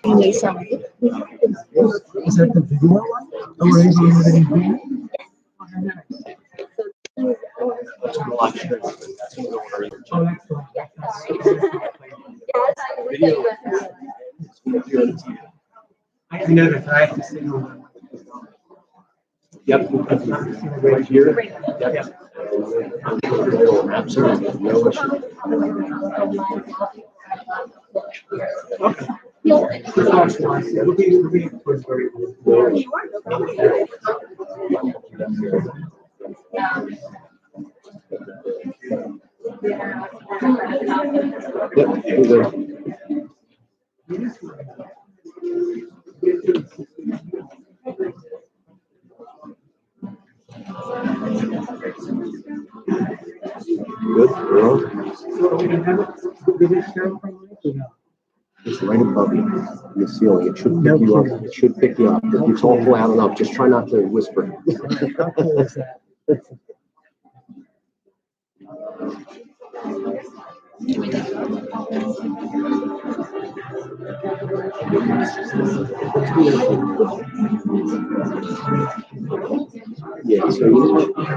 You need some. Is that the video one? Oh, we're using the video? I know that I have to sit on. Yep. Right here. Yep. Absolutely. No issue. Okay. We'll be towards very good. Good. Well, So we can have it, did it show from like, or no? it's right above you, the ceiling. It should pick you up. It should pick you up. If it's all loud enough, just try not to whisper. How cool is that? Yeah, so you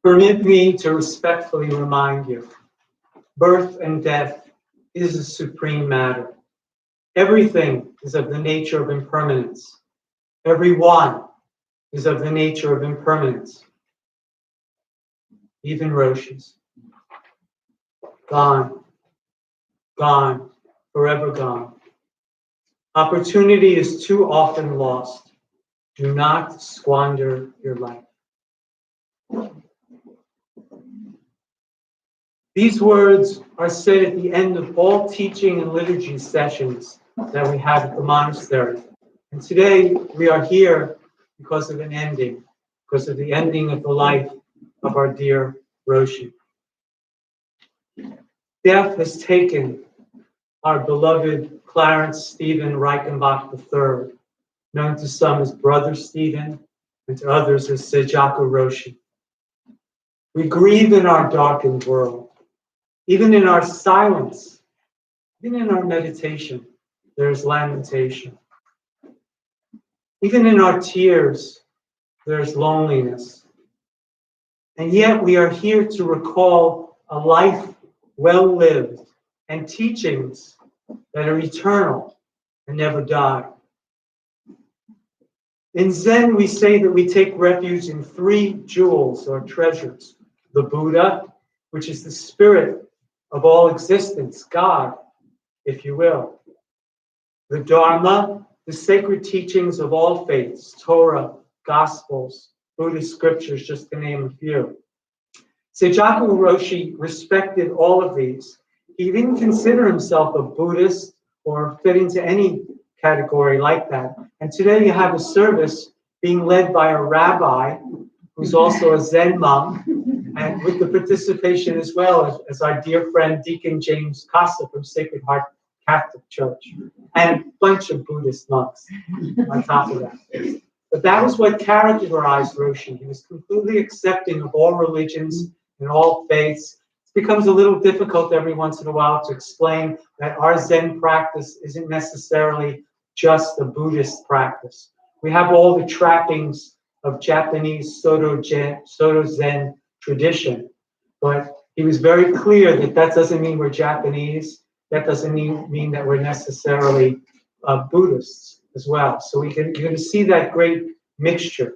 Permit me to respectfully remind you, birth and death is a supreme matter. Everything is of the nature of impermanence. Everyone is of the nature of impermanence. Even Roshis. Gone, gone, forever gone. Opportunity is too often lost. Do not squander your life. These words are said at the end of all teaching and liturgy sessions that we have at the monastery. And today we are here because of an ending, because of the ending of the life of our dear Roshi. Death has taken our beloved Clarence Stephen Reichenbach III, known to some as Brother Stephen and to others as Seijaku Roshi. We grieve in our darkened world. Even in our silence, even in our meditation, there is lamentation. Even in our tears, there is loneliness. And yet we are here to recall a life well lived and teachings that are eternal and never die. In Zen, we say that we take refuge in three jewels or treasures: the Buddha, which is the spirit of all existence, God, if you will; the Dharma, the sacred teachings of all faiths, Torah, Gospels, Buddhist scriptures, just to name a few. Seijaku Roshi respected all of these. He didn't consider himself a Buddhist or fit into any category like that. And today you have a service being led by a rabbi who's also a Zen monk, and with the participation as well as our dear friend Deacon James Casa from Sacred Heart Catholic Church, and a bunch of Buddhist monks on top of that. But that was what characterized Roshi. He was completely accepting of all religions and all faiths. It becomes a little difficult every once in a while to explain that our Zen practice isn't necessarily just a Buddhist practice. We have all the trappings of Japanese Soto Zen tradition, but he was very clear that that doesn't mean we're Japanese. That doesn't mean that we're necessarily Buddhists as well. So you're going to see that great mixture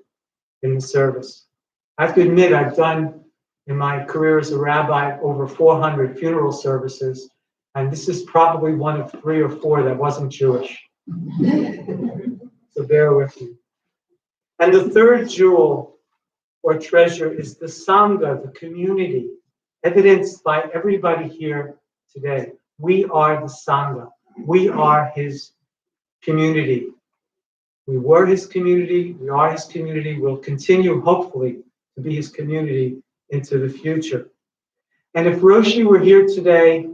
in the service. I have to admit, I've done in my career as a rabbi over 400 funeral services, and this is probably one of 3 or 4 that wasn't Jewish. So bear with me. And the third jewel or treasure is the Sangha, the community, evidenced by everybody here today. We are the Sangha. We are his community. We were his community. We are his community. We'll continue, hopefully, to be his community into the future. And if Roshi were here today,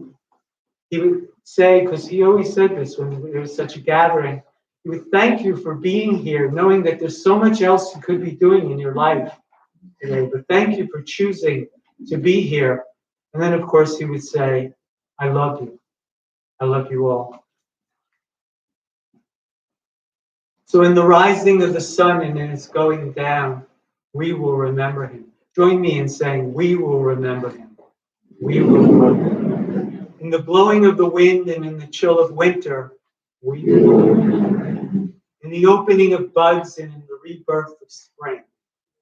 he would say, because he always said this when there was such a gathering, he would thank you for being here, knowing that there's so much else you could be doing in your life today. But thank you for choosing to be here. And then, of course, he would say, I love you. I love you all. So in the rising of the sun and in its going down, we will remember him. Join me in saying, we will remember him. We will remember him. In the blowing of the wind and in the chill of winter, we will remember him. In the opening of buds and in the rebirth of spring,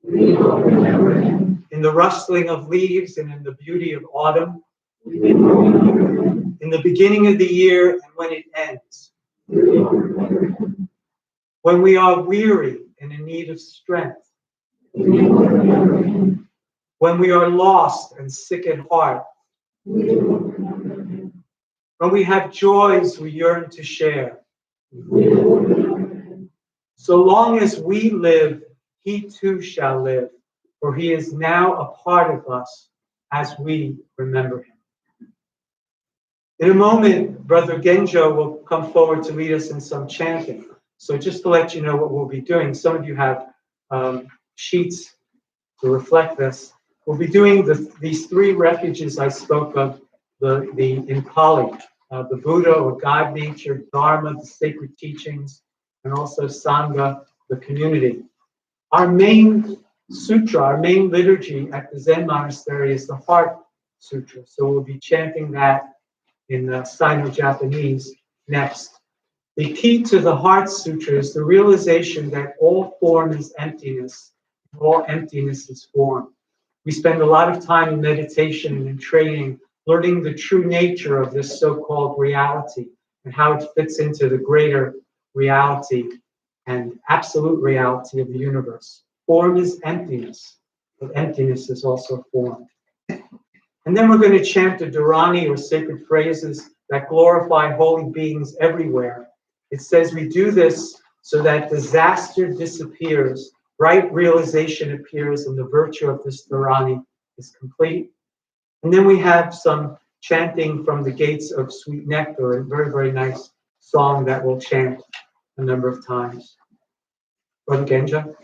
we will remember him. In the rustling of leaves and in the beauty of autumn, we will remember him. In the beginning of the year and when it ends, we will remember him. When we are weary and in need of strength, we will remember him. When we are lost and sick at heart, we will remember him. When we have joys we yearn to share, we will remember him. So long as we live, he too shall live, for he is now a part of us as we remember him. In a moment, Brother Genjo will come forward to lead us in some chanting. So just to let you know what we'll be doing, some of you have sheets to reflect this. We'll be doing these 3 refuges I spoke of in Pali, the Buddha or God nature, Dharma, the sacred teachings, and also Sangha, the community. Our main sutra, our main liturgy at the Zen monastery is the Heart Sutra. So we'll be chanting that in Sino-Japanese next. The key to the Heart Sutra is the realization that all form is emptiness, all emptiness is form. We spend a lot of time in meditation and in training, learning the true nature of this so-called reality and how it fits into the greater reality and absolute reality of the universe. Form is emptiness, but emptiness is also form. And then we're going to chant the Dharani or sacred phrases that glorify holy beings everywhere. It says we do this so that disaster disappears, right realization appears, and the virtue of this Dharani is complete. And then we have some chanting from the gates of sweet nectar, a very, very nice song that we'll chant a number of times. Brother Genja.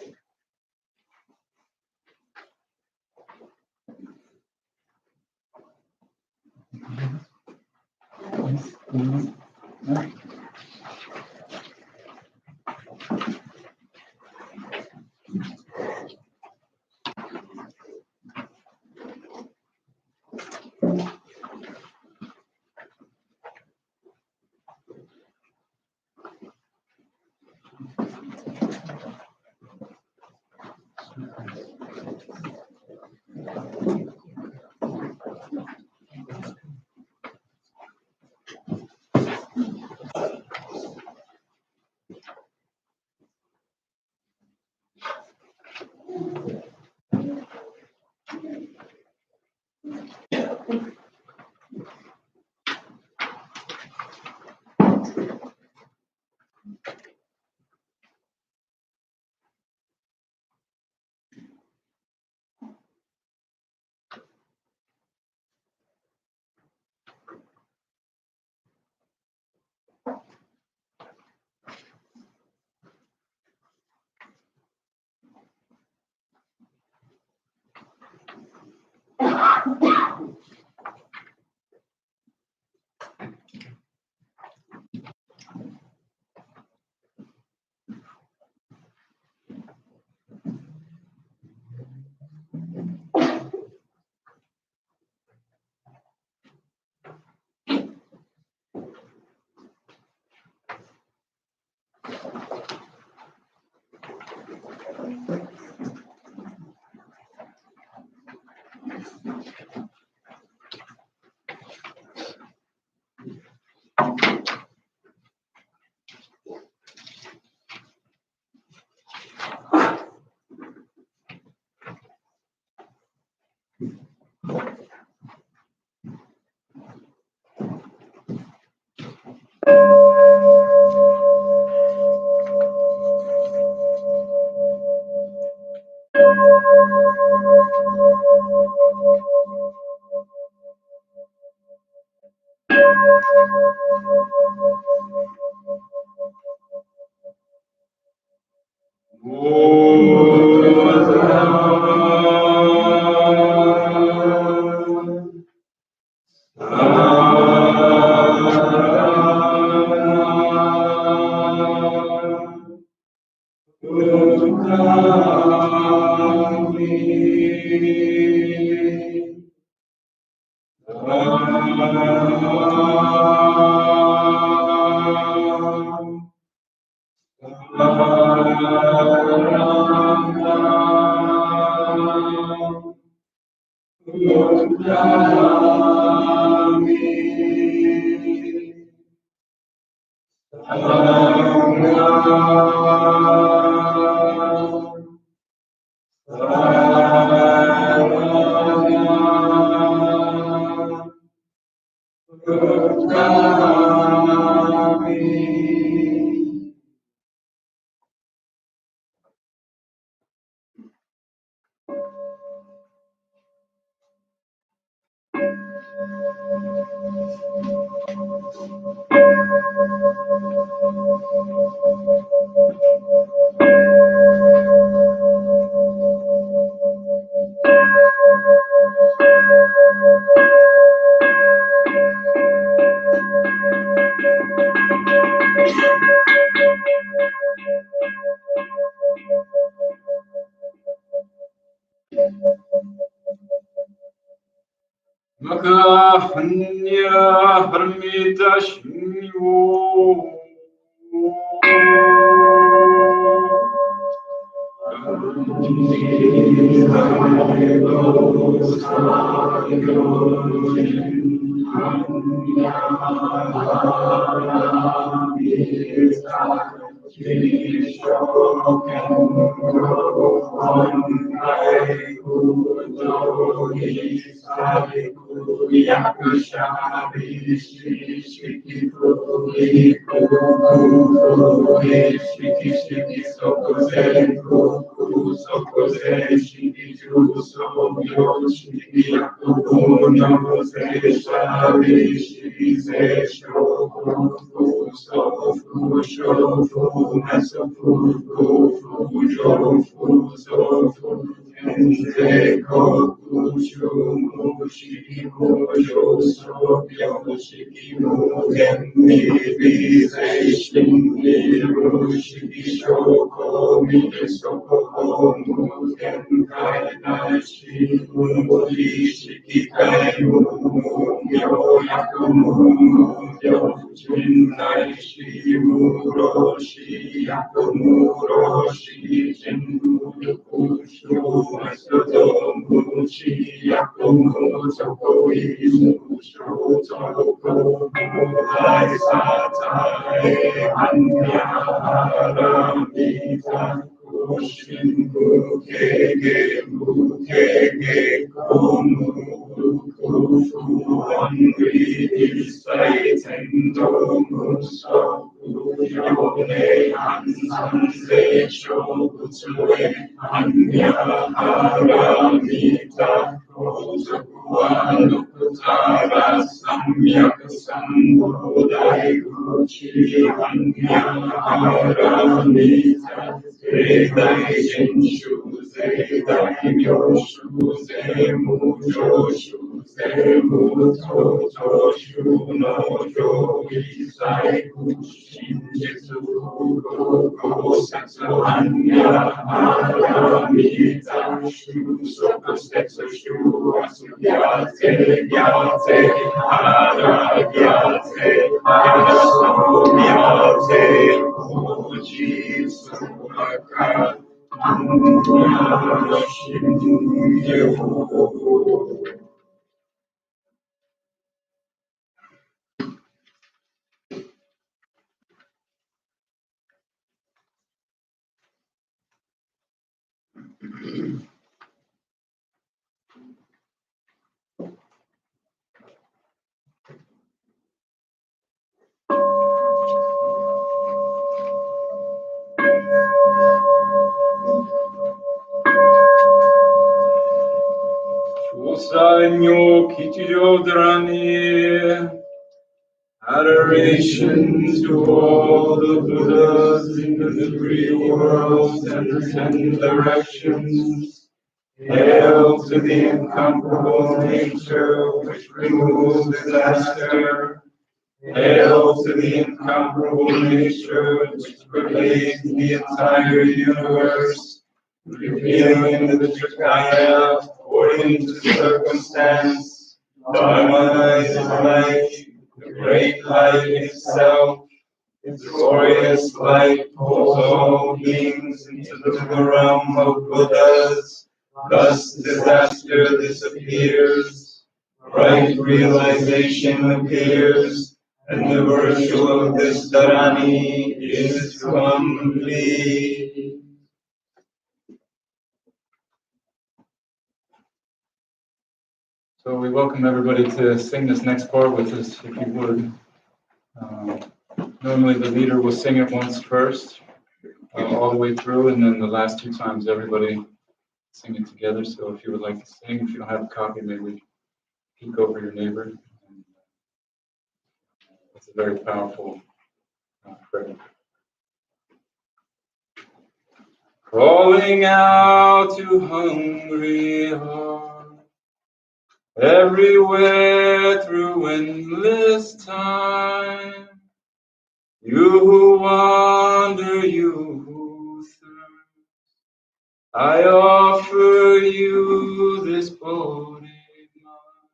Daimyo Kichijo Dharani. Adoration to all the Buddhas in the 3 worlds and the 10 directions. Hail to the incomparable nature which removes disaster. Hail to the incomparable nature which pervades the entire universe, revealing the Trikaya according to circumstance. Dharma is light, the great light itself. Its glorious light pulls all beings into the realm of Buddhas. Thus disaster disappears, right realization appears, and the virtue of this Dharani is complete. So we welcome everybody to sing this next part with us, if you would. Normally the leader will sing it once first, all the way through, and then the last 2 times everybody sing it together. So if you would like to sing, if you don't have a copy, maybe peek over your neighbor. It's a very powerful prayer. Calling out to hungry heart, everywhere through endless time. You who wander, you who thirst, I offer you this bodhi mind.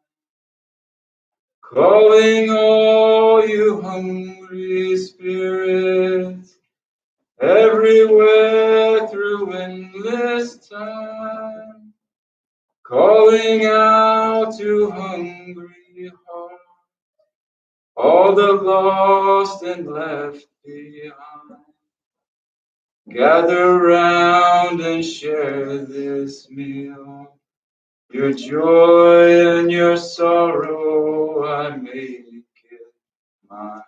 Calling all you hungry spirits, everywhere through endless time. Calling out to hungry hearts, all the lost and left behind. Gather round and share this meal. Your joy and your sorrow, I make it mine.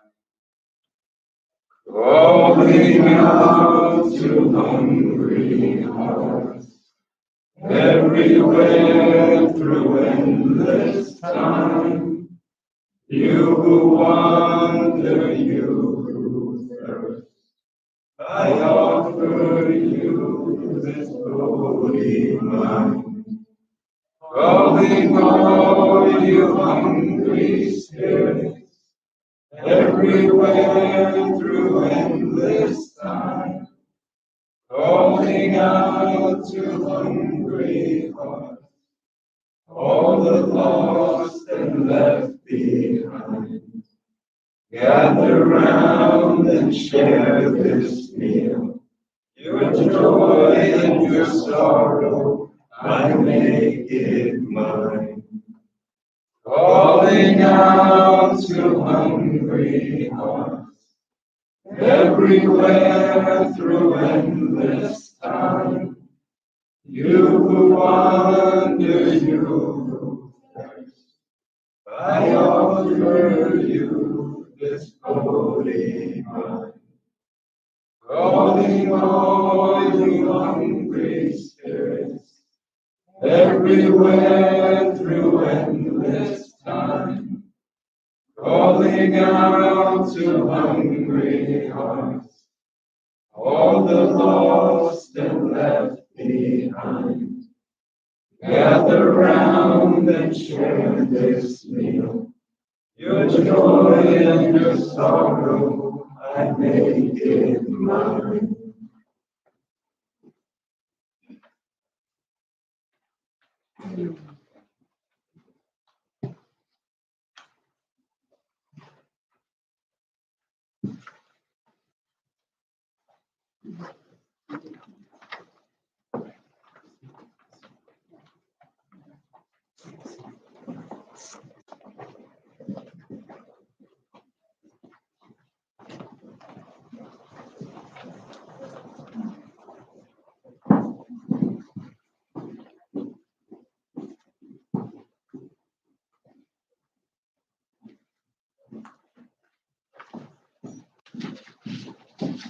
Calling out to hungry hearts, everywhere through endless time. You who wander, you who thirst, I offer you this bodhi mind. Calling all you hungry spirits, everywhere through endless time. Calling out to hungry hearts, all the lost and left behind. Gather round and share this meal. Your joy and your sorrow, I make it mine. Calling out to hungry hearts, everywhere through endless time. You who wander, you who thirst, I offer you this bodhi mind. Calling all you hungry spirits, everywhere through endless time. Calling out to hungry hearts, all the lost and left behind. Gather round and share this meal. Your joy and your sorrow, I make it mine.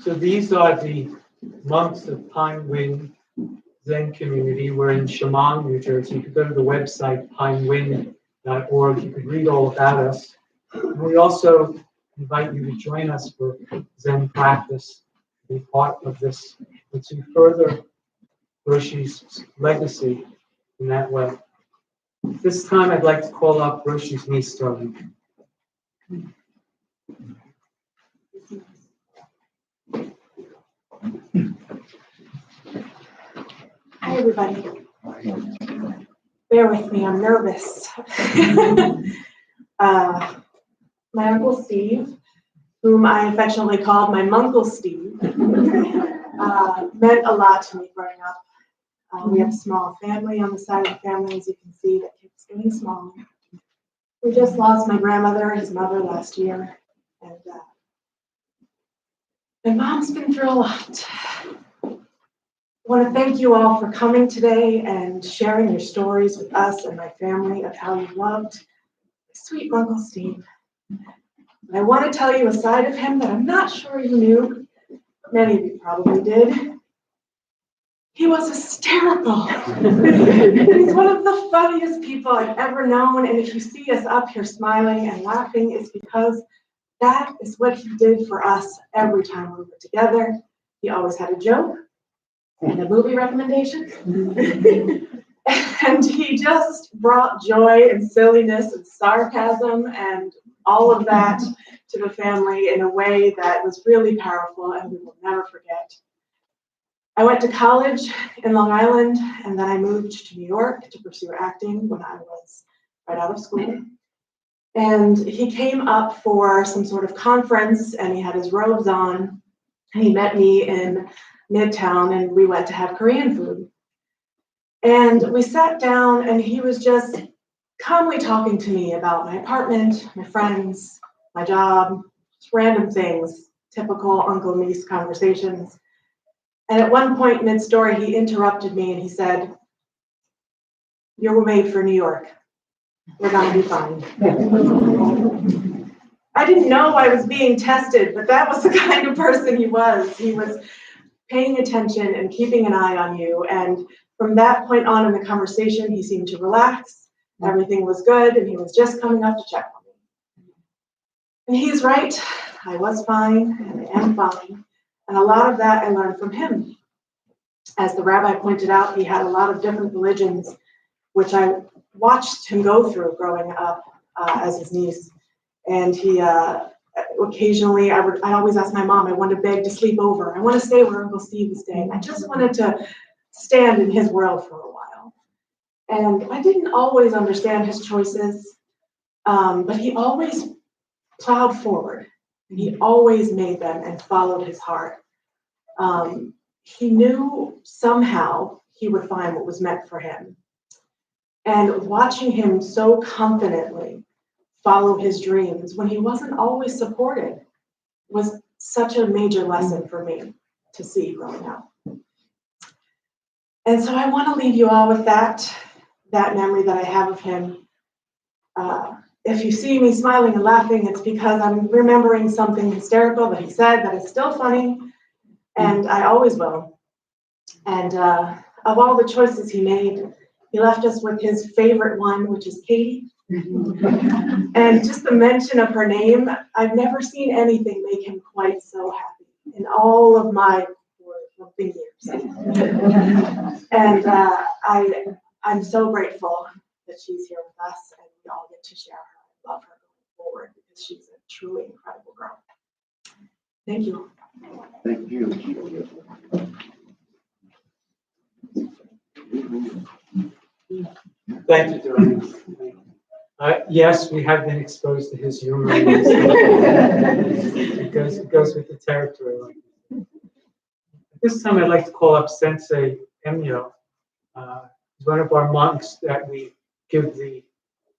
So these are the monks of Pine Wind Zen community. We're in Chemung, New Jersey. You could go to the website pinewind.org. You could read all about us. And we also invite you to join us for Zen practice, be part of this, and to further Roshi's legacy in that way. This time I'd like to call up Roshi's niece, Darlene. Hi, everybody. Bear with me, I'm nervous. My Uncle Steve, whom I affectionately called my Munkle Steve, meant a lot to me growing up. We have a small family on the side of the family, as you can see, that keeps getting smaller. We just lost my grandmother and his mother last year, and my mom's been through a lot. I want to thank you all for coming today and sharing your stories with us and my family of how you loved my sweet Uncle Steve. And I want to tell you a side of him that I'm not sure you knew. Many of you probably did. He was hysterical. He's one of the funniest people I've ever known, and if you see us up here smiling and laughing, it's because that is what he did for us every time we were together. He always had a joke and a movie recommendation. And he just brought joy and silliness and sarcasm and all of that to the family in a way that was really powerful and we will never forget. I went to college in Long Island, and then I moved to New York to pursue acting when I was right out of school. And he came up for some sort of conference, and he had his robes on, and he met me in Midtown, and we went to have Korean food. And we sat down, and he was just calmly talking to me about my apartment, my friends, my job, just random things, typical uncle-niece conversations. And at one point mid-story, he interrupted me and he said, "You were made for New York. We're gonna be fine." I didn't know I was being tested, but that was the kind of person he was. He was paying attention and keeping an eye on you. And from that point on in the conversation, he seemed to relax. Everything was good, and he was just coming up to check on me. And he's right. I was fine, and I am fine. And a lot of that I learned from him. As the rabbi pointed out, he had a lot of different religions, which I watched him go through growing up as his niece. And he occasionally, I'd always ask my mom, I want to beg to sleep over. I want to stay where Uncle Steve is staying. I just wanted to stand in his world for a while. And I didn't always understand his choices, but he always plowed forward. And he always made them and followed his heart. He knew somehow he would find what was meant for him. And watching him so confidently follow his dreams when he wasn't always supported was such a major lesson for me to see growing up. And so I want to leave you all with that memory that I have of him. If you see me smiling and laughing, it's because I'm remembering something hysterical that he said that is still funny, and I always will. And of all the choices he made, he left us with his favorite one, which is Katie. And just the mention of her name, I've never seen anything make him quite so happy in all of my something years. And I'm so grateful that she's here with us and we all get to share her. I love her going forward because she's a truly incredible girl. Thank you. Thank you. Thank you, Doreen. Yes, we have been exposed to his humor. It goes with the territory. This time I'd like to call up Sensei Emyo. He's one of our monks that we give the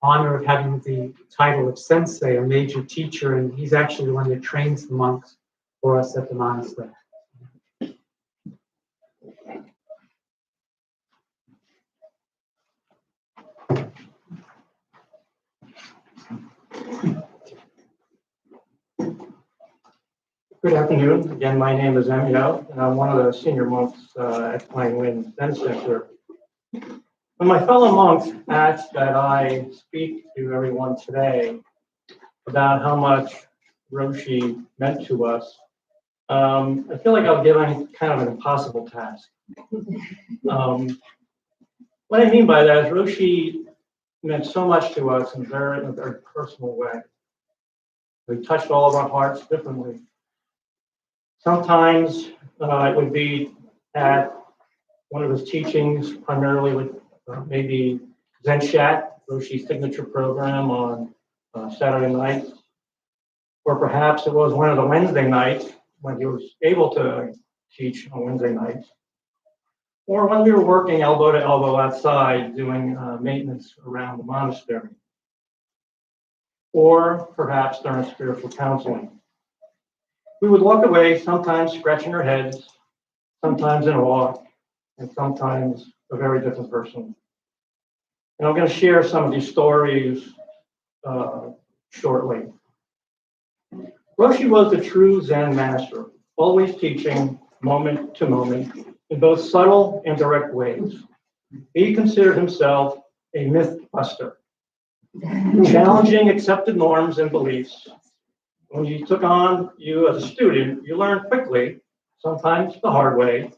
honor of having the title of sensei, a major teacher, and he's actually the one that trains the monks for us at the monastery. Good afternoon. Again, my name is Emio, and I'm one of the senior monks at Pine Wind Zen Center. When my fellow monks asked that I speak to everyone today about how much Roshi meant to us, I feel like I was given kind of an impossible task. What I mean by that is Roshi meant so much to us in a very personal way. He touched all of our hearts differently. Sometimes it would be at one of his teachings, primarily with maybe Zen Chat, Roshi's signature program on Saturday nights. Or perhaps it was one of the Wednesday nights when he was able to teach on Wednesday nights. Or when we were working elbow to elbow outside doing maintenance around the monastery. Or perhaps during spiritual counseling. We would walk away, sometimes scratching our heads, sometimes in awe, and sometimes a very different person. And I'm going to share some of these stories shortly. Roshi was the true Zen master, always teaching moment to moment in both subtle and direct ways. He considered himself a myth buster, challenging accepted norms and beliefs. When you took on you as a student, you learned quickly, sometimes the hard way,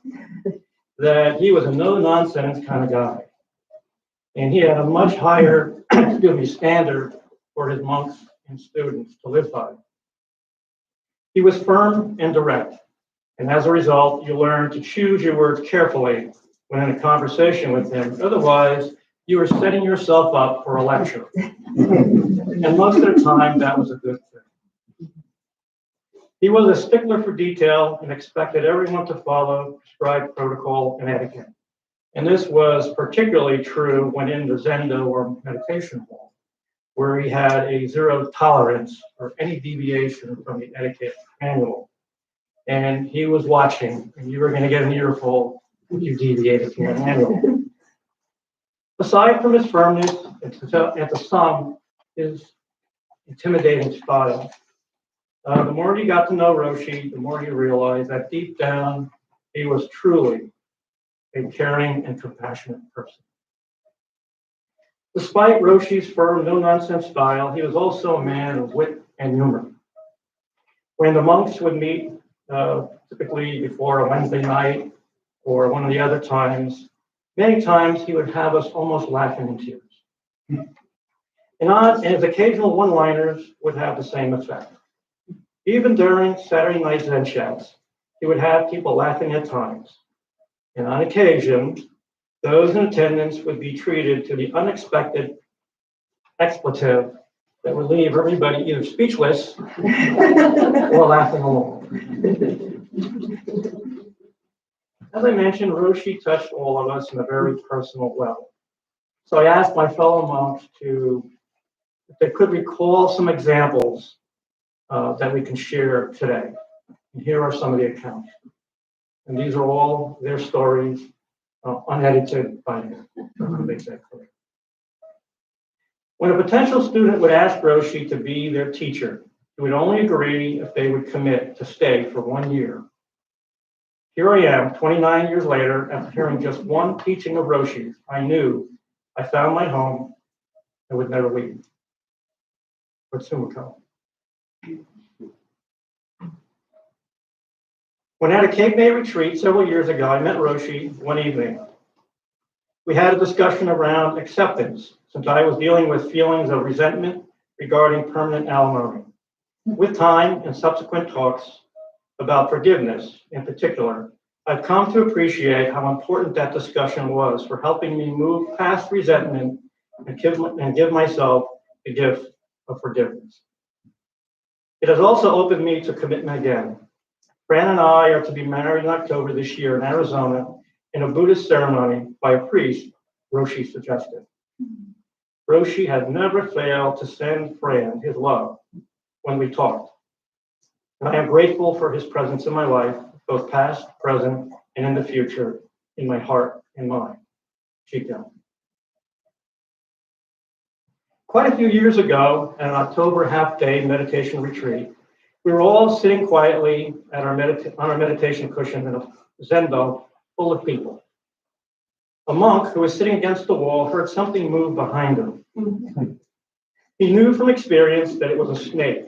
that he was a no-nonsense kind of guy. And he had a much higher standard for his monks and students to live by. He was firm and direct, and as a result, you learned to choose your words carefully when in a conversation with him. Otherwise, you were setting yourself up for a lecture. And most of the time, that was a good thing. He was a stickler for detail and expected everyone to follow prescribed protocol and etiquette. And this was particularly true when in the Zendo or meditation hall, where he had a zero tolerance for any deviation from the etiquette manual. And he was watching, and you were going to get an earful if you deviated from the manual. Aside from his firmness, and to some, his intimidating style. The more you got to know Roshi, the more you realized that deep down, he was truly a caring and compassionate person. Despite Roshi's firm, no-nonsense style, he was also a man of wit and humor. When the monks would meet, typically before a Wednesday night or one of the other times, many times he would have us almost laughing in tears. And his occasional one-liners would have the same effect. Even during Saturday night Zen chats, he would have people laughing at times. And on occasion, those in attendance would be treated to the unexpected expletive that would leave everybody either speechless or laughing along. As I mentioned, Roshi touched all of us in a very personal level. So I asked my fellow monks if they could recall some examples that we can share today. And here are some of the accounts. And these are all their stories, unedited by me, to make that clear. When a potential student would ask Roshi to be their teacher, he would only agree if they would commit to stay for 1 year. Here I am, 29 years later, after hearing just one teaching of Roshi's, I knew I found my home and would never leave. But soon would come. When at a Cape May retreat several years ago, I met Roshi one evening. We had a discussion around acceptance, since I was dealing with feelings of resentment regarding permanent alimony. With time and subsequent talks about forgiveness in particular, I've come to appreciate how important that discussion was for helping me move past resentment and give myself the gift of forgiveness. It has also opened me to commitment again. Fran and I are to be married in October this year in Arizona in a Buddhist ceremony by a priest, Roshi suggested. Roshi has never failed to send Fran his love when we talked. And I am grateful for his presence in my life, both past, present, and in the future, in my heart and mind. Chico. Quite a few years ago, at an October half-day meditation retreat, We were all sitting quietly at on our meditation cushion in a zendo full of people. A monk who was sitting against the wall heard something move behind him. He knew from experience that it was a snake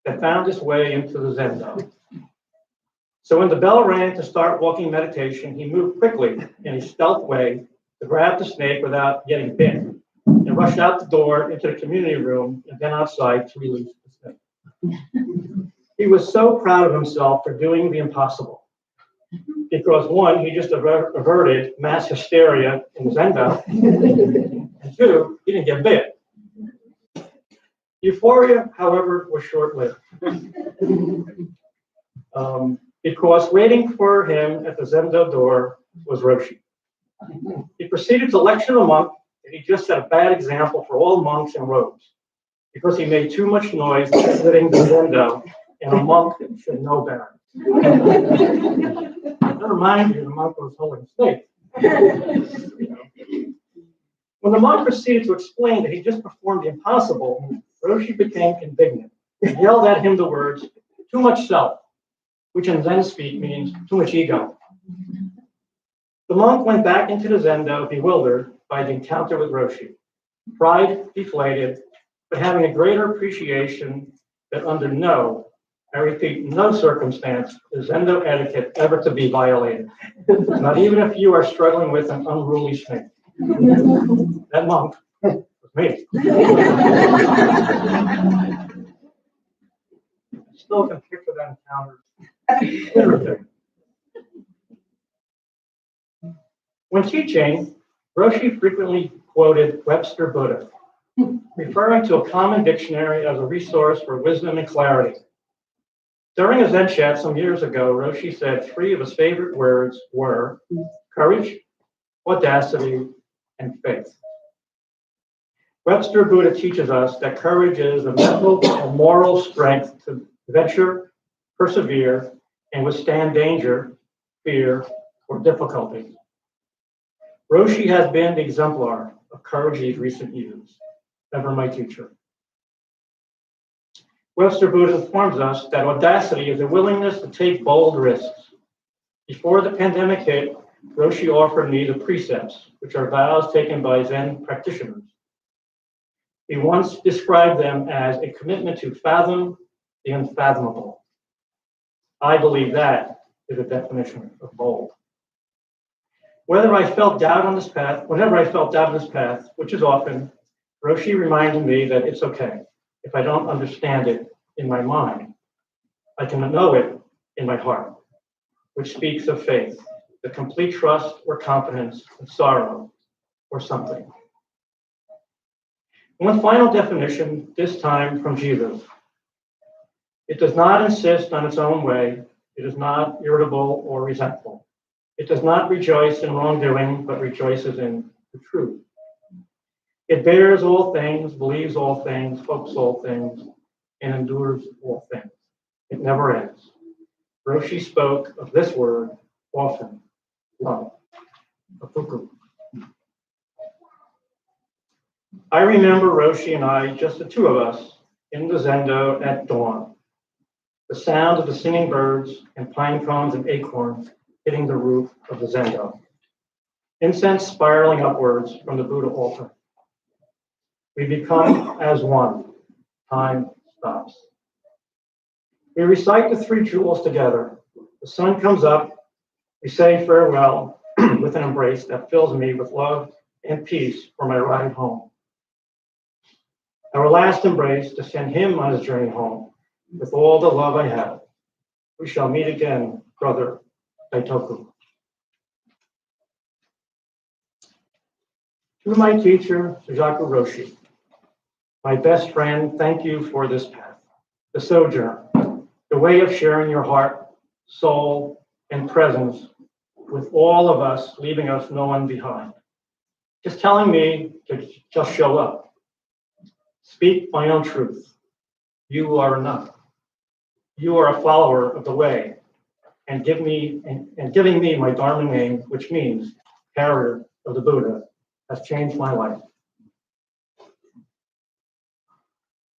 that found its way into the zendo. So when the bell rang to start walking meditation, he moved quickly in a stealth way to grab the snake without getting bit, and rushed out the door into the community room and then outside to release the snake. He was so proud of himself for doing the impossible. Because one, he just averted mass hysteria in Zendo, and two, he didn't get bit. Euphoria, however, was short-lived. Because waiting for him at the Zendo door was Roshi. He proceeded to lecture the monk that he just set a bad example for all monks in robes, because he made too much noise visiting the Zendo, and a monk should know better. Never mind you, the monk was holding a snake. When the monk proceeded to explain that he just performed the impossible, Roshi became indignant. He yelled at him the words, "Too much self," which in Zen speak means too much ego. The monk went back into the Zendo bewildered by the encounter with Roshi, pride deflated, but having a greater appreciation that under no, I repeat, no circumstance is Zendo etiquette ever to be violated, not even if you are struggling with an unruly snake. That monk was me. Still can picture that encounter. When teaching, Roshi frequently quoted Webster Buddha, referring to a common dictionary as a resource for wisdom and clarity. During a Zen chat some years ago, Roshi said three of his favorite words were courage, audacity, and faith. Webster Buddha teaches us that courage is the mental and moral strength to venture, persevere, and withstand danger, fear, or difficulty. Roshi has been the exemplar of courage these recent years, ever my teacher. Webster Buddha informs us that audacity is a willingness to take bold risks. Before the pandemic hit, Roshi offered me the precepts, which are vows taken by Zen practitioners. He once described them as a commitment to fathom the unfathomable. I believe that is a definition of bold. Whenever I felt doubt on this path, which is often, Roshi reminded me that it's okay if I don't understand it in my mind. I can know it in my heart, which speaks of faith, the complete trust or confidence in sorrow or something. One final definition, this time from Jesus. It does not insist on its own way. It is not irritable or resentful. It does not rejoice in wrongdoing, but rejoices in the truth. It bears all things, believes all things, hopes all things, and endures all things. It never ends. Roshi spoke of this word often, love, afuku. I remember Roshi and I, just the two of us, in the Zendo at dawn. The sound of the singing birds and pine cones and acorns hitting the roof of the Zendo. Incense spiraling upwards from the Buddha altar. We become as one. Time stops. We recite the three jewels together. The sun comes up. We say farewell with an embrace that fills me with love and peace for my ride home. Our last embrace to send him on his journey home with all the love I have. We shall meet again, brother Daitoku. To my teacher, Sujaku Roshi, my best friend, thank you for this path, the sojourn, the way of sharing your heart, soul, and presence with all of us, leaving us no one behind. Just telling me to just show up. Speak my own truth. You are enough. You are a follower of the way, and giving me my Dharma name, which means carrier of the Buddha, has changed my life.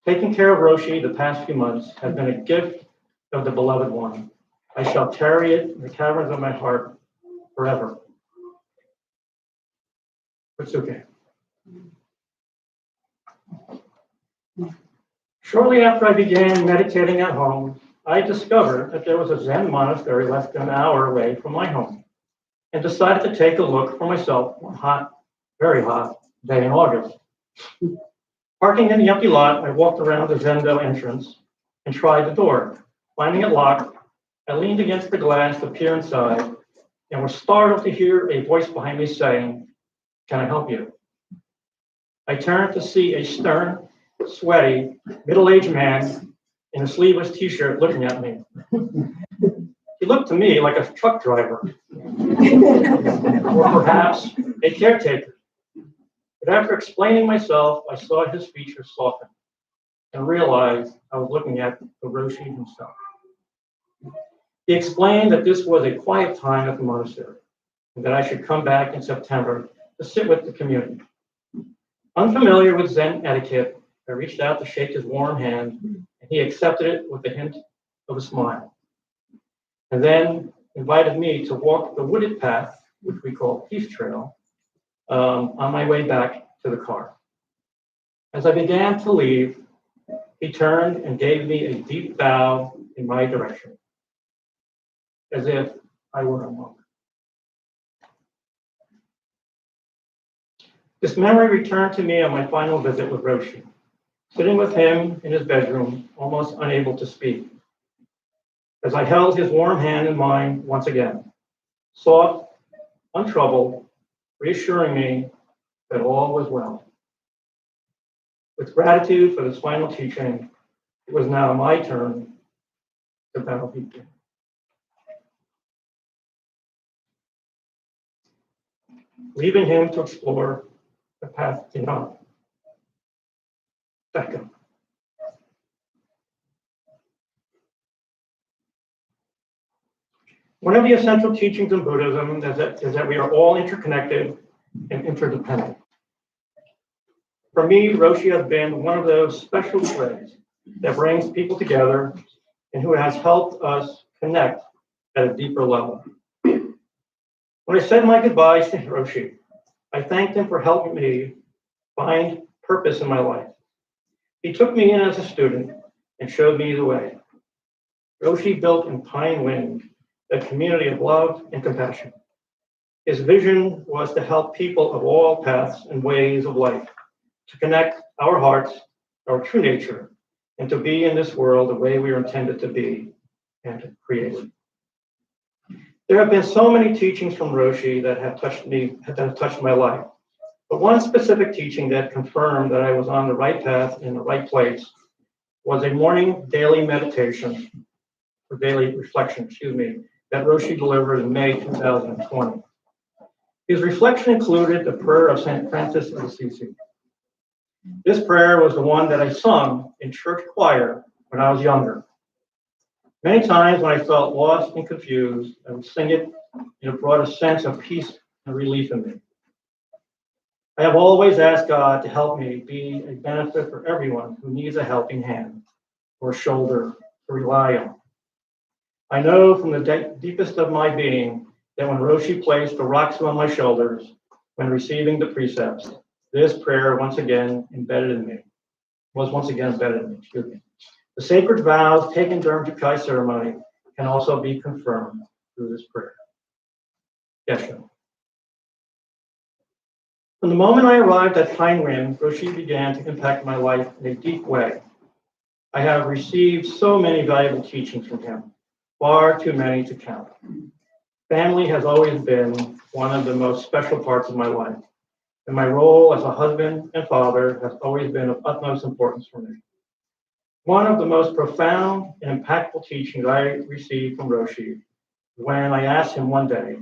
Taking care of Roshi the past few months has been a gift of the beloved one. I shall carry it in the caverns of my heart forever. It's okay. Shortly after I began meditating at home, I discovered that there was a Zen monastery less than an hour away from my home, and decided to take a look for myself one hot, very hot day in August. Parking in the empty lot, I walked around the Zendo entrance and tried the door. Finding it locked, I leaned against the glass to peer inside and was startled to hear a voice behind me saying, "Can I help you?" I turned to see a stern, sweaty, middle-aged man in a sleeveless t-shirt looking at me. He looked to me like a truck driver, or perhaps a caretaker. But after explaining myself, I saw his features soften and realized I was looking at the Roshi himself. He explained that this was a quiet time at the monastery, and that I should come back in September to sit with the community. Unfamiliar with Zen etiquette, I reached out to shake his warm hand, and he accepted it with a hint of a smile, and then invited me to walk the wooded path, which we call Peace Trail, on my way back to the car. As I began to leave, he turned and gave me a deep bow in my direction, as if I were a monk. This memory returned to me on my final visit with Roshi, sitting with him in his bedroom, almost unable to speak. As I held his warm hand in mine once again, soft, untroubled, reassuring me that all was well. With gratitude for this final teaching, it was now my turn to bow deeply. Leaving him to explore the path beyond. Second. One of the essential teachings in Buddhism is that we are all interconnected and interdependent. For me, Roshi has been one of those special threads that brings people together and who has helped us connect at a deeper level. When I said my goodbyes to Roshi, I thanked him for helping me find purpose in my life. He took me in as a student and showed me the way. Roshi built in Pine Wind a community of love and compassion. His vision was to help people of all paths and ways of life to connect our hearts, our true nature, and to be in this world the way we are intended to be and created. There have been so many teachings from Roshi that have touched my life. But one specific teaching that confirmed that I was on the right path in the right place was a morning daily meditation, or daily reflection, that Roshi delivered in May 2020. His reflection included the prayer of St. Francis of Assisi. This prayer was the one that I sung in church choir when I was younger. Many times when I felt lost and confused, I would sing it, and it brought a sense of peace and relief in me. I have always asked God to help me be a benefit for everyone who needs a helping hand or shoulder to rely on. I know from the deepest of my being that when Roshi placed the rocks on my shoulders when receiving the precepts, this prayer was once again embedded in me. The sacred vows taken during the Kai ceremony can also be confirmed through this prayer. Geshe. From the moment I arrived at Pine Wind, Roshi began to impact my life in a deep way. I have received so many valuable teachings from him, far too many to count. Family has always been one of the most special parts of my life, and my role as a husband and father has always been of utmost importance for me. One of the most profound and impactful teachings I received from Roshi when I asked him one day,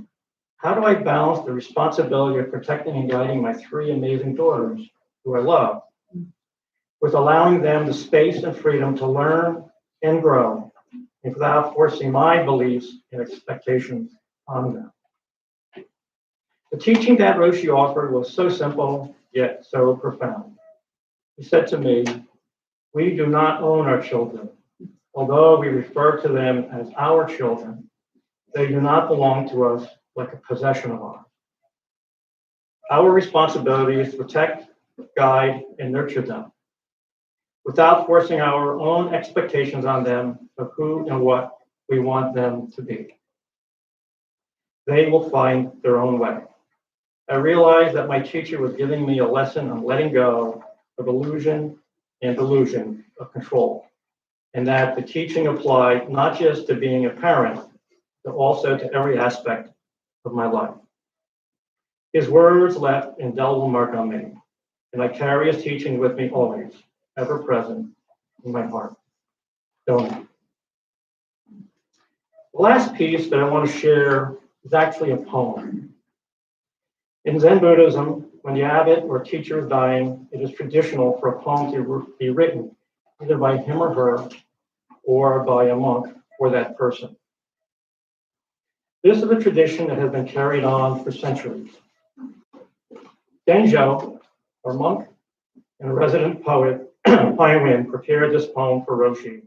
how do I balance the responsibility of protecting and guiding my three amazing daughters, who I love, with allowing them the space and freedom to learn and grow, and without forcing my beliefs and expectations on them? The teaching that Roshi offered was so simple, yet so profound. He said to me, we do not own our children, Although we refer to them as our children, they do not belong to us like a possession of ours. Our responsibility is to protect, guide, and nurture them without forcing our own expectations on them of who and what we want them to be. They will find their own way. I realized that my teacher was giving me a lesson on letting go of illusion and delusion of control, and that the teaching applied not just to being a parent, but also to every aspect of my life. His words left an indelible mark on me, and I carry his teaching with me always, ever present in my heart. Don't. The last piece that I want to share is actually a poem. In Zen Buddhism, when the abbot or teacher is dying, it is traditional for a poem to be written either by him or her or by a monk for that person. This is a tradition that has been carried on for centuries. Genjo, our monk and a resident poet, Pai Wen, prepared this poem for Roshi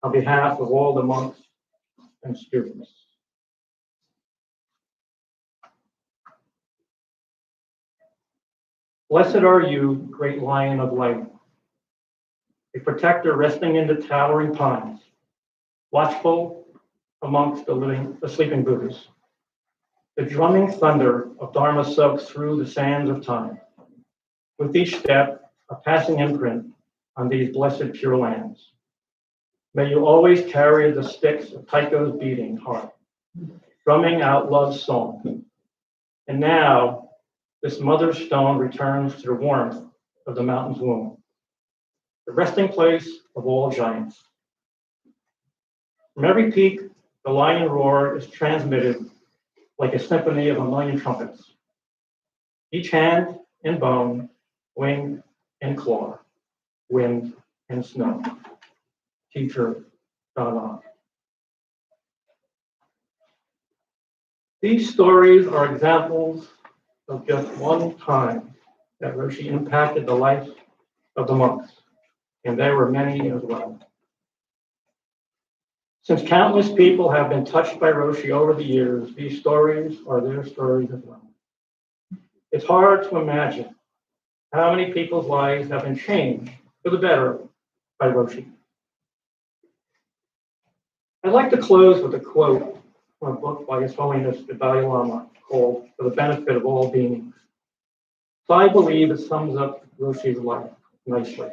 on behalf of all the monks and students. Blessed are you, great lion of light, a protector resting in the towering pines, watchful amongst the sleeping Buddhas. The drumming thunder of Dharma soaks through the sands of time. With each step, a passing imprint on these blessed pure lands. May you always carry the sticks of Taiko's beating heart, drumming out love's song. And now, this mother stone returns to the warmth of the mountain's womb, the resting place of all giants. From every peak, the lion roar is transmitted like a symphony of a million trumpets. Each hand and bone, wing and claw, wind and snow. Teacher, Dada. These stories are examples of just one time that Roshi impacted the life of the monks, and there were many as well. Since countless people have been touched by Roshi over the years, these stories are their stories as well. It's hard to imagine how many people's lives have been changed for the better by Roshi. I'd like to close with a quote from a book by His Holiness the Dalai Lama called For the Benefit of All Beings. So I believe it sums up Roshi's life nicely.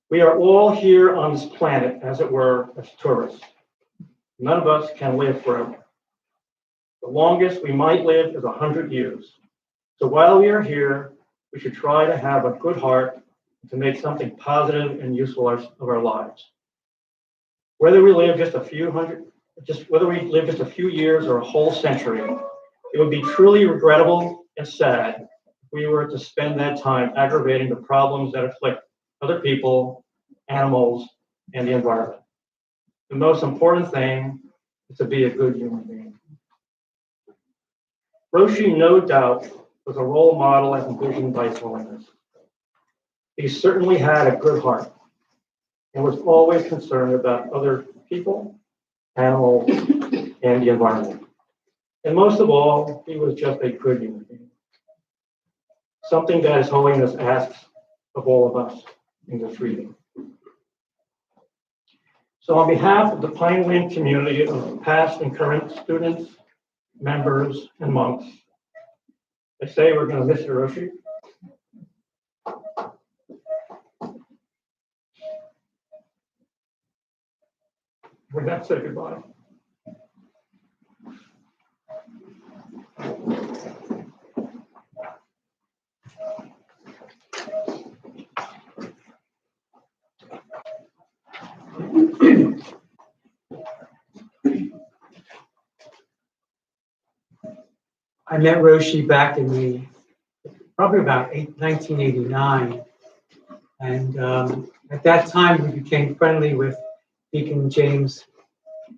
We are all here on this planet, as it were, as tourists. None of us can live forever. The longest we might live is 100 years. So while we are here, we should try to have a good heart and to make something positive and useful of our lives. Whether we live just a few years or a whole century, it would be truly regrettable and sad if we were to spend that time aggravating the problems that afflict other people, animals, and the environment. The most important thing is to be a good human being. Roshi, no doubt, was a role model as envisioned by His Holiness. He certainly had a good heart and was always concerned about other people, animals, and the environment. And most of all, he was just a good human being. Something that His Holiness asks of all of us in this reading. So on behalf of the Pine Wind community of past and current students, members, and monks, I say we're going to miss you, Roshi. We're going to say goodbye. I met Roshi back in probably about 1989. And at that time, we became friendly with Deacon James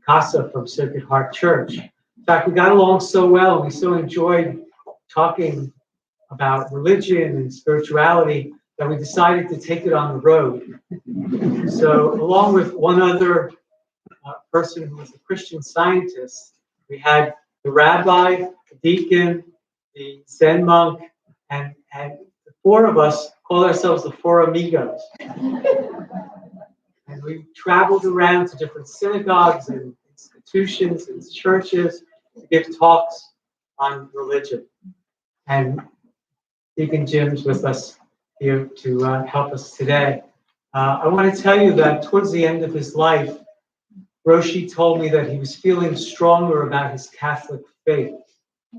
Casa from Sacred Heart Church. In fact, we got along so well, and we so enjoyed talking about religion and spirituality that we decided to take it on the road. So along with one other person who was a Christian Scientist, we had the rabbi, the deacon, the Zen monk, and the four of us called ourselves the Four Amigos. And we traveled around to different synagogues and institutions and churches to give talks on religion. And Deacon Jim's with us here to help us today. I want to tell you that towards the end of his life, Roshi told me that he was feeling stronger about his Catholic faith.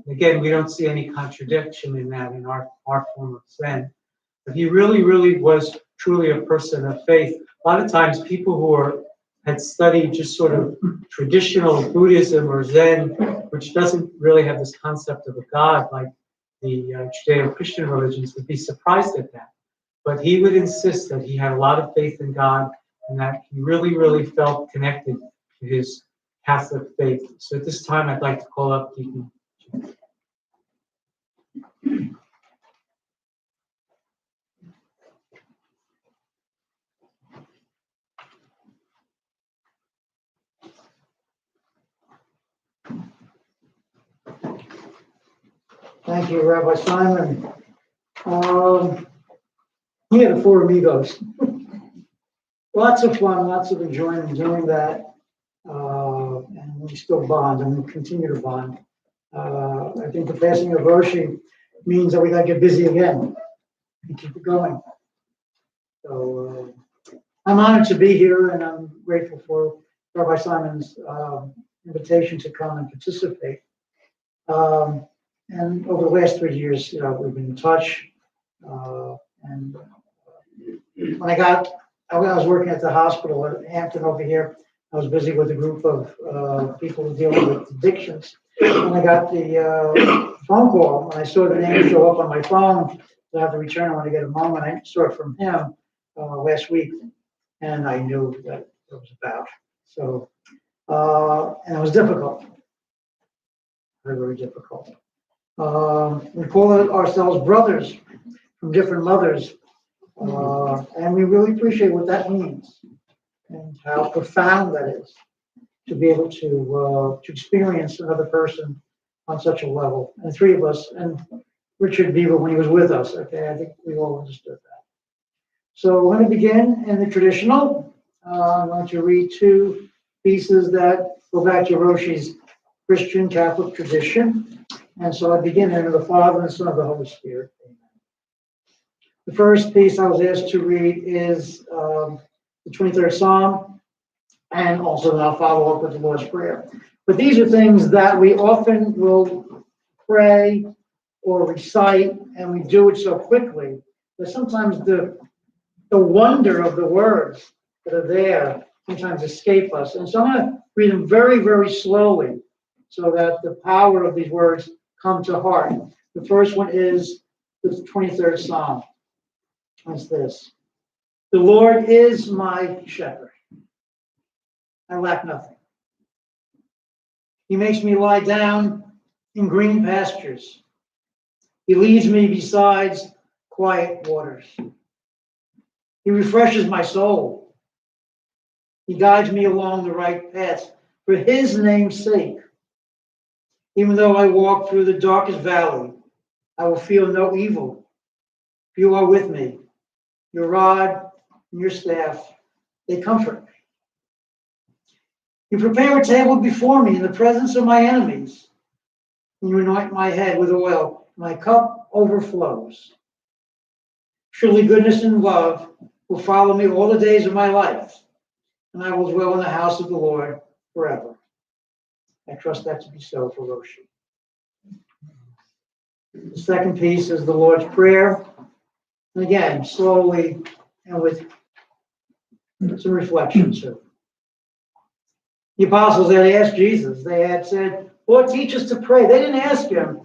Again, we don't see any contradiction in that in our form of Zen. But he really, really was truly a person of faith. A lot of times people who had studied just sort of traditional Buddhism or Zen, which doesn't really have this concept of a God like the Judeo-Christian religions, would be surprised at that. But he would insist that he had a lot of faith in God and that he really, really felt connected to his Catholic faith. So at this time, I'd like to call up Deacon Jim. Thank you, Rabbi Simon. We had the Four Amigos. Lots of fun, lots of enjoyment doing that. And we still bond and we continue to bond. I think the passing of Roshi means that we got to get busy again and keep it going. So I'm honored to be here and I'm grateful for Rabbi Simon's invitation to come and participate. And over the last 3 years, we've been in touch. And when I was working at the hospital at Hampton over here. I was busy with a group of people dealing with addictions. When I got the phone call, and I saw the name show up on my phone, I have to return it when I get a moment. I saw it from him last week, and I knew that it was about. So, and it was difficult, very, very difficult. We call ourselves brothers from different mothers, and we really appreciate what that means and how profound that is to be able to experience another person on such a level. And three of us, and Richard Beaver when he was with us, okay, I think we all understood that. So we're going to begin in the traditional. I'm going to read two pieces that go back to Roshi's Christian Catholic tradition. And so I begin in the Father and the Son of the Holy Spirit. Amen. The first piece I was asked to read is the 23rd Psalm, and also then I'll follow up with the Lord's Prayer. But these are things that we often will pray or recite, and we do it so quickly that sometimes the wonder of the words that are there sometimes escape us. And so I'm going to read them very, very slowly so that the power of these words come to heart. The first one is the 23rd Psalm. It's this. The Lord is my shepherd. I lack nothing. He makes me lie down in green pastures. He leads me beside quiet waters. He refreshes my soul. He guides me along the right path for his name's sake. Even though I walk through the darkest valley, I will feel no evil. You are with me. Your rod and your staff, they comfort me. You prepare a table before me in the presence of my enemies. And you anoint my head with oil. My cup overflows. Surely goodness and love will follow me all the days of my life, and I will dwell in the house of the Lord forever. I trust that to be so for Roshi. The second piece is the Lord's Prayer. And again, slowly and with some reflection too. The apostles had asked Jesus, they had said, Lord, teach us to pray. They didn't ask him,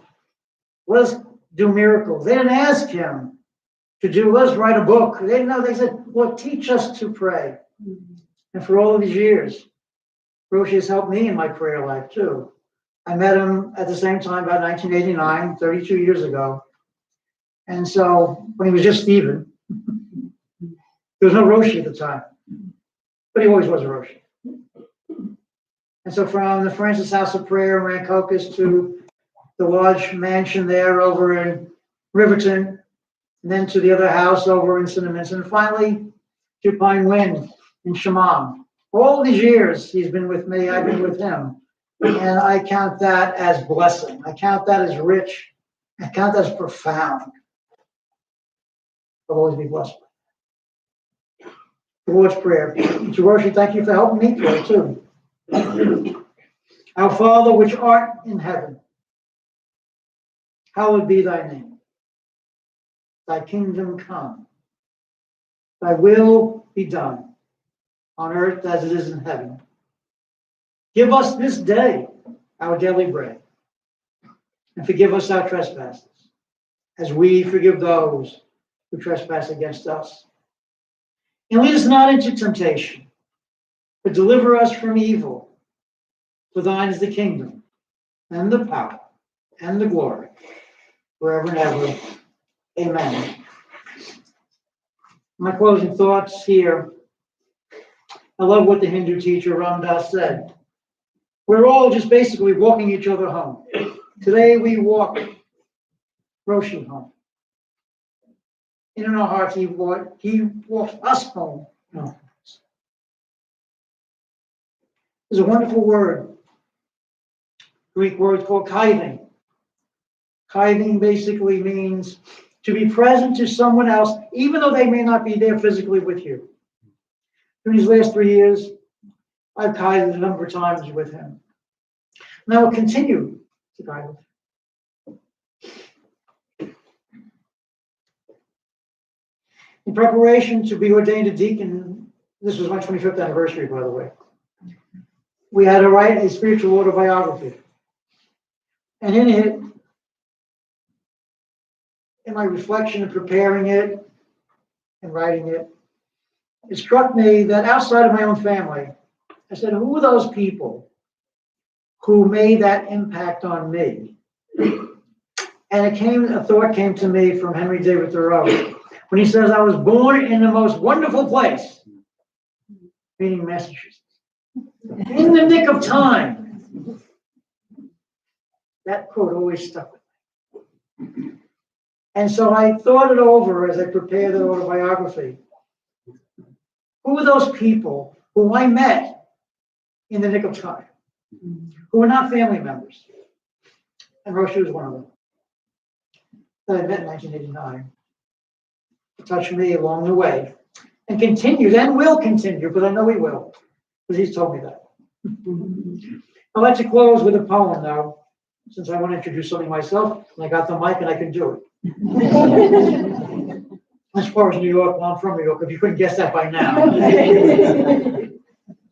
let's do miracles. They didn't ask him to do, let's write a book. They didn't know. They said, Lord, teach us to pray. And for all of these years, Roshi has helped me in my prayer life too. I met him at the same time, about 1989, 32 years ago. And so when he was just Stephen, There was no Roshi at the time, but he always was a Roshi. And so from the Francis House of Prayer in Rancocas to the large mansion there over in Riverton, and then to the other house over in Cinnamons, and finally to Pine Wind in Shamam. All these years he's been with me, I've been with him. And I count that as blessing. I count that as rich. I count that as profound. I'll always be blessed. The Lord's Prayer. Mr. Roshi, thank you for helping me pray too. Our Father, which art in heaven, hallowed be thy name. Thy kingdom come. Thy will be done on earth as it is in heaven. Give us this day our daily bread, and forgive us our trespasses, as we forgive those who trespass against us. And lead us not into temptation, but deliver us from evil. For thine is the kingdom, and the power, and the glory, forever and ever. Amen. My closing thoughts here. I love what the Hindu teacher Ram Dass said. We're all just basically walking each other home. Today we walk Roshi home. In our hearts, he walks us home. No. There's a wonderful word, Greek word called kaiving. Kaiving basically means to be present to someone else, even though they may not be there physically with you. During these last 3 years, I've kived a number of times with him. And I will continue to guide with him. In preparation to be ordained a deacon, this was my 25th anniversary, by the way, we had to write a spiritual autobiography. And in it, in my reflection of preparing it and writing it, it struck me that outside of my own family, I said, who are those people who made that impact on me? And a thought came to me from Henry David Thoreau when he says, I was born in the most wonderful place, meaning Massachusetts, in the nick of time. That quote always stuck with me. And so I thought it over as I prepared the autobiography. Who are those people who I met in the nick of time, who are not family members? And Roshi was one of them, that I met in 1989. It touched me along the way, and continues and will continue, because I know he will, because he's told me that. I'd like to close with a poem now, since I want to introduce something myself, and I got the mic and I can do it. As far as New York, well, I'm from New York, if you couldn't guess that by now.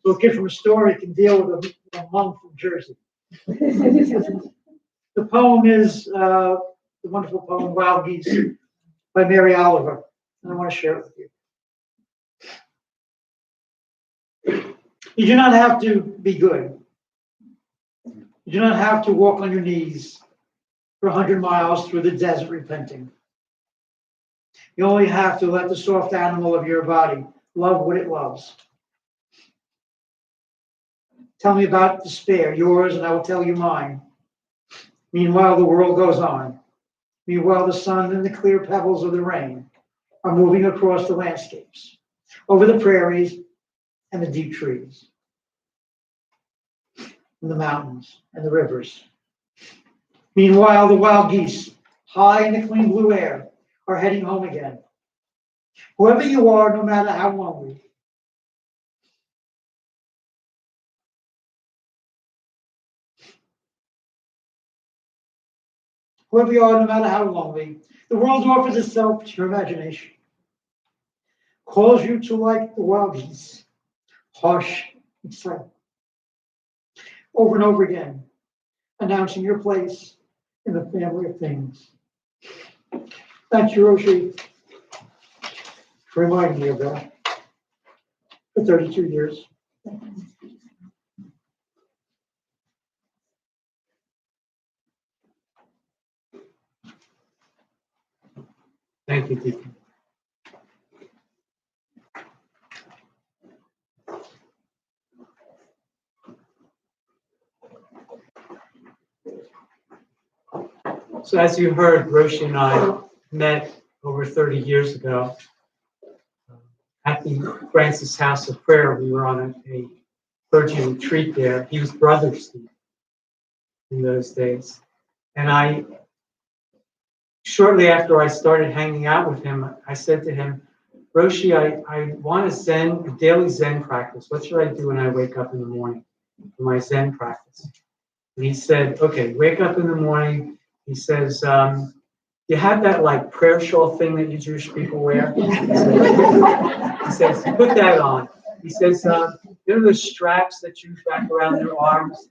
So a kid from Astoria can deal with a monk from Jersey. The poem is the wonderful poem, Wild Geese, by Mary Oliver, and I want to share it with you. You do not have to be good. You do not have to walk on your knees for 100 miles through the desert repenting. You only have to let the soft animal of your body love what it loves. Tell me about despair, yours, and I will tell you mine. Meanwhile, the world goes on. Meanwhile, the sun and the clear pebbles of the rain are moving across the landscapes, over the prairies and the deep trees, and the mountains and the rivers. Meanwhile, the wild geese, high in the clean blue air, are heading home again. Whoever you are, no matter how lonely, whoever you are, no matter how lonely, the world offers itself to your imagination, calls you to like the wild geese, harsh and silent, over and over again, announcing your place in the family of things. Thank you, Roshi, for reminding me of that for 32 years. Thank you, Deacon. So as you heard, Roshi and I met over 30 years ago at the Francis House of Prayer. We were on a clergy retreat there. He was Brother Steve in those days. And shortly after I started hanging out with him, I said to him, Roshi, I want a daily Zen practice. What should I do when I wake up in the morning for my Zen practice? And he said, okay, wake up in the morning. He says, you have that like prayer shawl thing that you Jewish people wear? He says, put that on. He says, you know those straps that you wrap around their arms?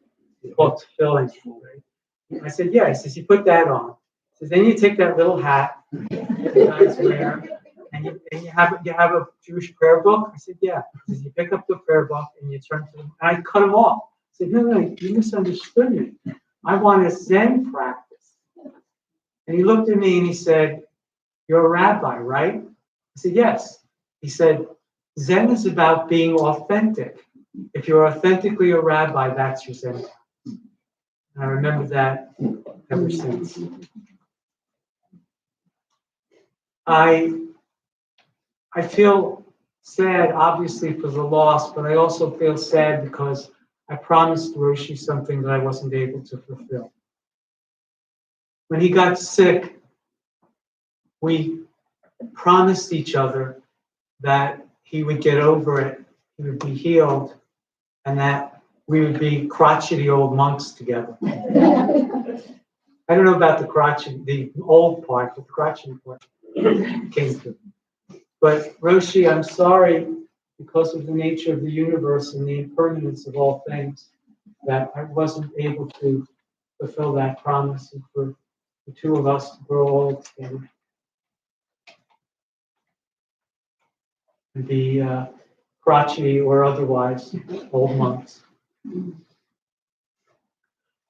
Called tefillin, right? I said, yeah. He says, you put that on. He says, then you take that little hat that you guys wear, and you have a Jewish prayer book? I said, yeah. He says, you pick up the prayer book and you turn to them. And I cut him off. I said, no, you misunderstood me. I want a Zen practice. And he looked at me and he said, you're a rabbi, right? I said, yes. He said, Zen is about being authentic. If you're authentically a rabbi, that's your Zen. And I remember that ever since. I feel sad, obviously, for the loss, but I also feel sad because I promised Roshi something that I wasn't able to fulfill. When he got sick, we promised each other that he would get over it, he would be healed, and that we would be crotchety old monks together. I don't know about the old part, but the crotchety part came through. But Roshi, I'm sorry, because of the nature of the universe and the impermanence of all things, that I wasn't able to fulfill that promise, and for the two of us to grow old together and be crotchety or otherwise old monks.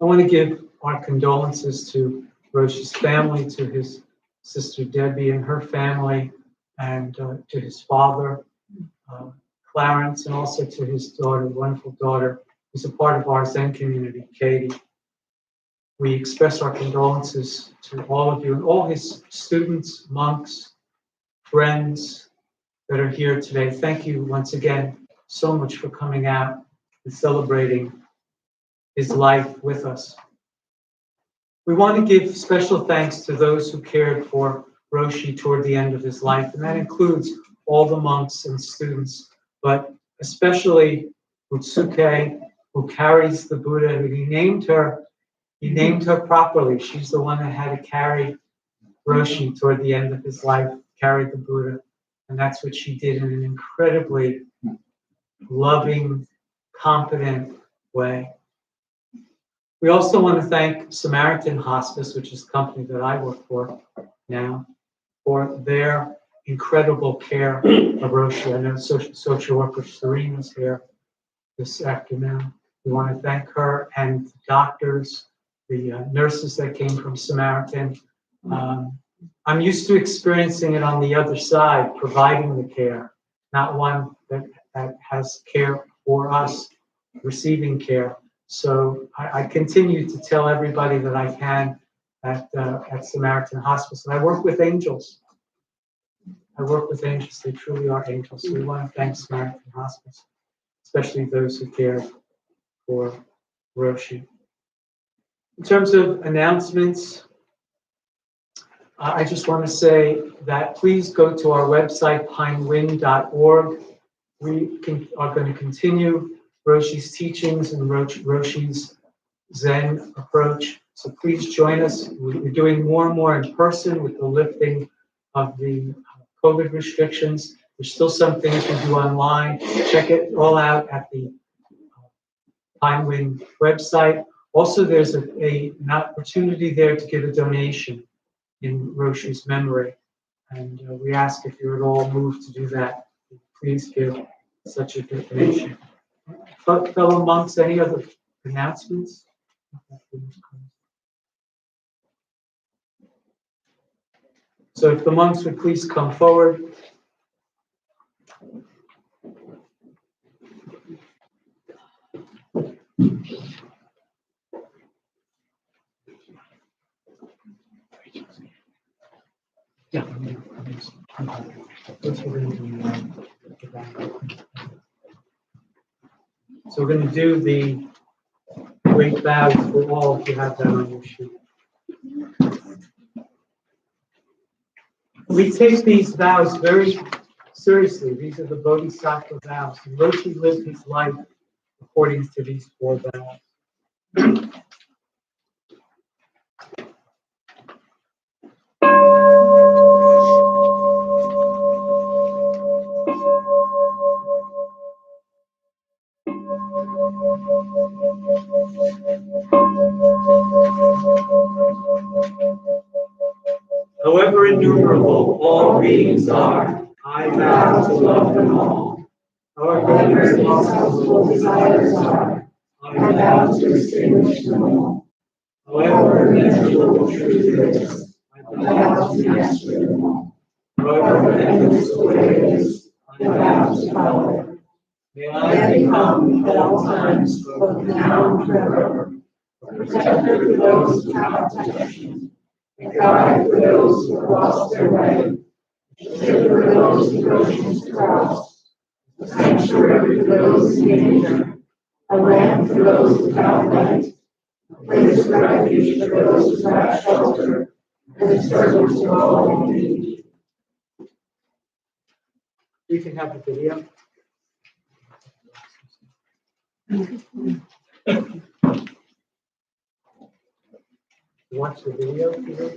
I want to give our condolences to Roshi's family, to his sister Debbie and her family, and to his father, Clarence, and also to his daughter, wonderful daughter, who's a part of our Zen community, Katie. We express our condolences to all of you and all his students, monks, friends that are here today. Thank you once again so much for coming out and celebrating his life with us. We want to give special thanks to those who cared for Roshi toward the end of his life, and that includes all the monks and students, but especially Utsuke, who carries the Buddha, and he named her properly. She's the one that had to carry Roshi toward the end of his life, carried the Buddha, and that's what she did in an incredibly loving, competent way. We also want to thank Samaritan Hospice, which is a company that I work for now, for their incredible care of Roshi. I know social worker Serena's here this afternoon. We want to thank her and the doctors, the nurses that came from Samaritan. I'm used to experiencing it on the other side, providing the care, not one that has care for us, receiving care. So I continue to tell everybody that I can at Samaritan Hospice. And I work with angels. They truly are angels. So we want to thank Samaritan Hospice, especially those who cared for Roshi. In terms of announcements, I just want to say that please go to our website, pinewind.org. We are going to continue Roshi's teachings and Roshi's Zen approach. So please join us. We're doing more and more in person with the lifting of the COVID restrictions. There's still some things we do online. Check it all out at the Pinewind website. Also, there's an opportunity there to give a donation in Roshi's memory. And we ask if you're at all moved to do that, please give such a donation. Fellow monks, any other announcements? So if the monks would please come forward. Which we're going to do now. So we're going to do the great vows for all if you have that on your sheet. We take these vows very seriously. These are the Bodhisattva vows. And Roshi lived his life according to these 4 vows. However innumerable all beings are, I vow to love them all. However inexhaustible desires are, I vow to extinguish them all. However immeasurable truth is, I vow to master them all. However endless the way is, I vow to follow it. May I become at all times, both now and forever, a protector for those without protection, a guide for those who have lost their way, a shield for those who oceans cross, a sanctuary for those in danger, a lamp for those without light, a place of refuge for those without shelter, and a servant to all in need. We can have the video. Watch the video, Peter.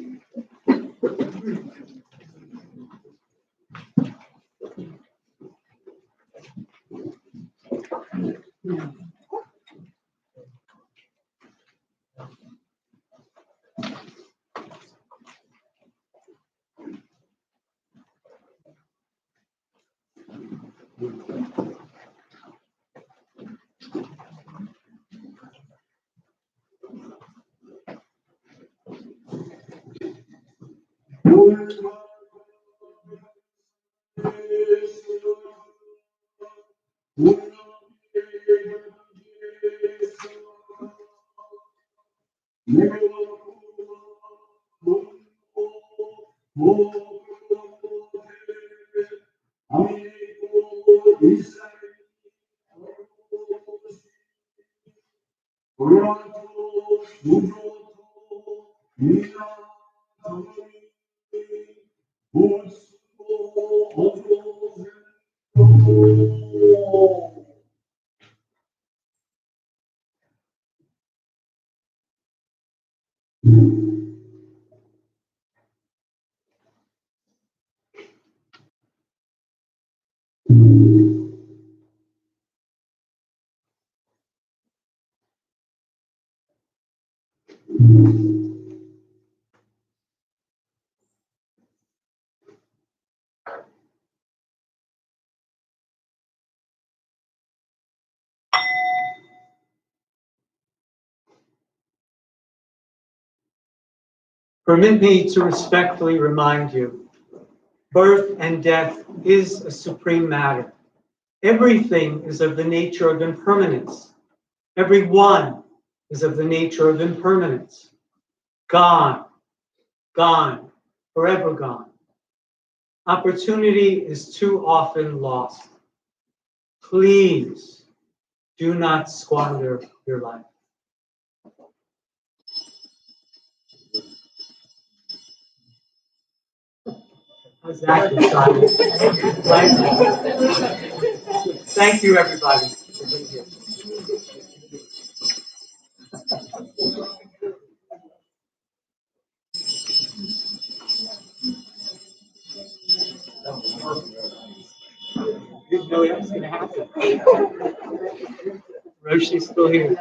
Permit me to respectfully remind you, birth and death is a supreme matter. Everything is of the nature of impermanence. Everyone is of the nature of impermanence. Gone, gone, forever gone. Opportunity is too often lost. Please do not squander your life. How's that decided? Thank you, everybody, for being here. Didn't know that was going to happen. Roshi's still here.